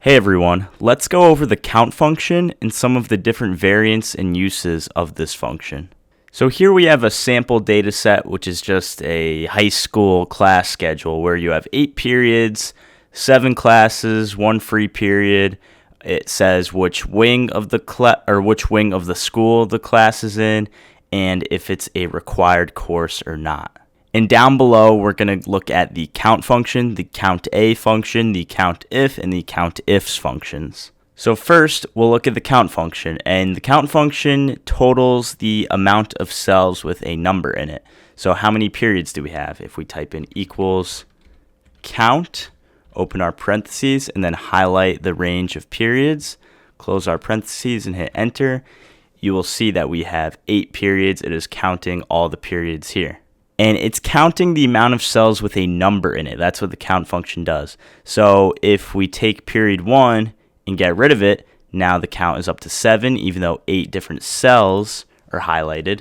Hey everyone, let's go over the count function and some of the different variants and uses of this function. So here we have a sample data set, which is just a high school class schedule where you have 8 periods, 7 classes, 1 free period. It says which wing of the school the class is in, and if it's a required course or not. And down below, we're going to look at the count function, the COUNTA function, the COUNTIF, and the COUNTIFS functions. So first, we'll look at the count function. And the count function totals the amount of cells with a number in it. So how many periods do we have? If we type in equals count, open our parentheses, and then highlight the range of periods, close our parentheses, and hit enter, you will see that we have 8 periods. It is counting all the periods here. And it's counting the amount of cells with a number in it. That's what the count function does. So if we take period 1 and get rid of it, now the count is up to 7, even though 8 different cells are highlighted.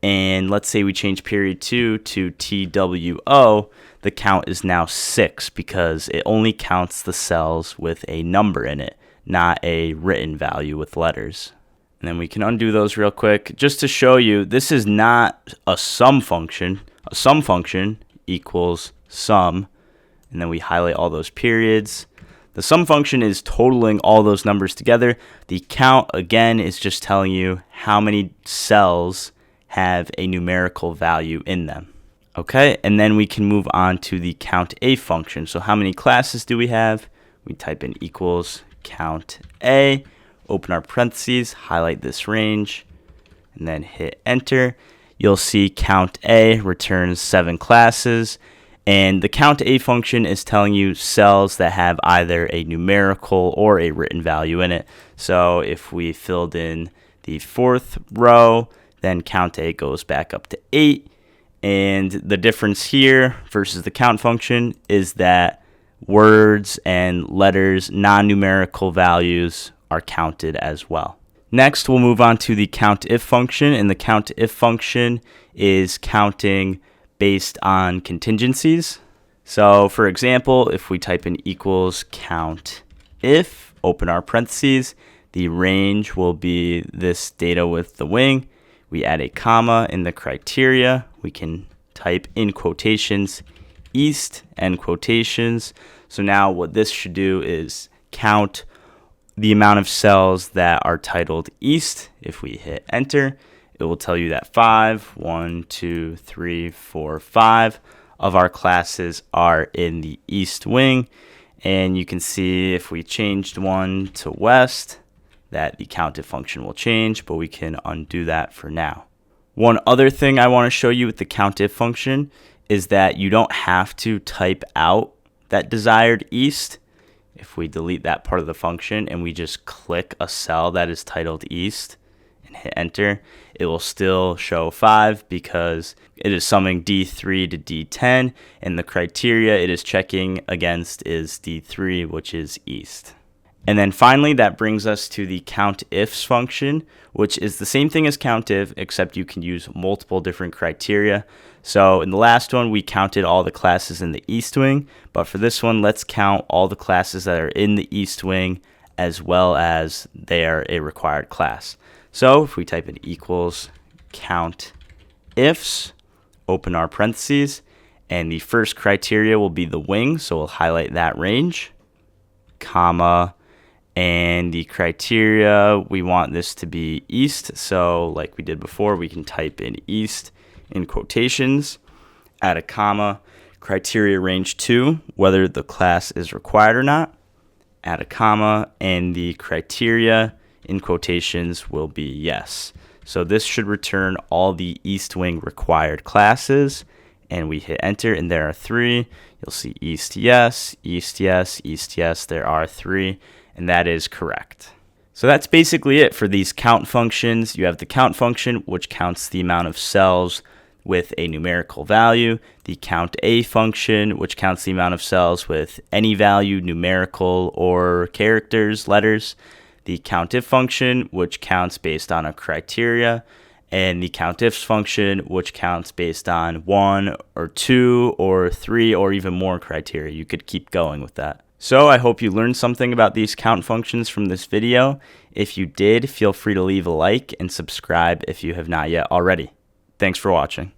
And let's say we change period 2 to TWO, the count is now 6 because it only counts the cells with a number in it, not a written value with letters. And then we can undo those real quick. Just to show you, this is not a sum function. A sum function equals sum, and then we highlight all those periods. The sum function is totaling all those numbers together. The count, again, is just telling you how many cells have a numerical value in them. Okay, and then we can move on to the COUNTA function. So how many classes do we have? We type in equals COUNTA. Open our parentheses, highlight this range, and then hit enter. You'll see COUNTA returns 7 classes, and the COUNTA function is telling you cells that have either a numerical or a written value in it. So if we filled in the 4th row, then COUNTA goes back up to 8, and the difference here versus the count function is that words and letters, non-numerical values, are counted as well. Next, we'll move on to the COUNTIF function, and the COUNTIF function is counting based on contingencies. So, for example, if we type in equals COUNTIF, open our parentheses, the range will be this data with the wing. We add a comma in the criteria. We can type in quotations, east, end quotations. So now what this should do is count the amount of cells that are titled east. If we hit enter, it will tell you that 5 of our classes are in the east wing. And you can see if we changed one to west, that the COUNTIF function will change, but we can undo that for now. One other thing I want to show you with the COUNTIF function is that you don't have to type out that desired east. If we delete that part of the function and we just click a cell that is titled east and hit enter, it will still show 5 because it is summing D3 to D10, and the criteria it is checking against is D3, which is east. And then finally, that brings us to the COUNTIFS function, which is the same thing as COUNTIF, except you can use multiple different criteria. So in the last one, we counted all the classes in the east wing, but for this one, let's count all the classes that are in the east wing as well as they are a required class. So if we type in equals COUNTIFS, open our parentheses, and the first criteria will be the wing, so we'll highlight that range, comma, and the criteria, we want this to be east, so like we did before, we can type in east in quotations, add a comma, criteria range 2, whether the class is required or not, add a comma, and the criteria in quotations will be yes. So this should return all the east wing required classes, and we hit enter, and there are 3. You'll see east yes, east yes, east yes, there are 3, and that is correct. So that's basically it for these count functions. You have the count function, which counts the amount of cells with a numerical value, the COUNTA function, which counts the amount of cells with any value, numerical or characters, letters, the COUNTIF function, which counts based on a criteria, and the COUNTIFS function, which counts based on 1 or 2 or 3 or even more criteria. You could keep going with that. So I hope you learned something about these count functions from this video. If you did, feel free to leave a like and subscribe if you have not yet already. Thanks for watching.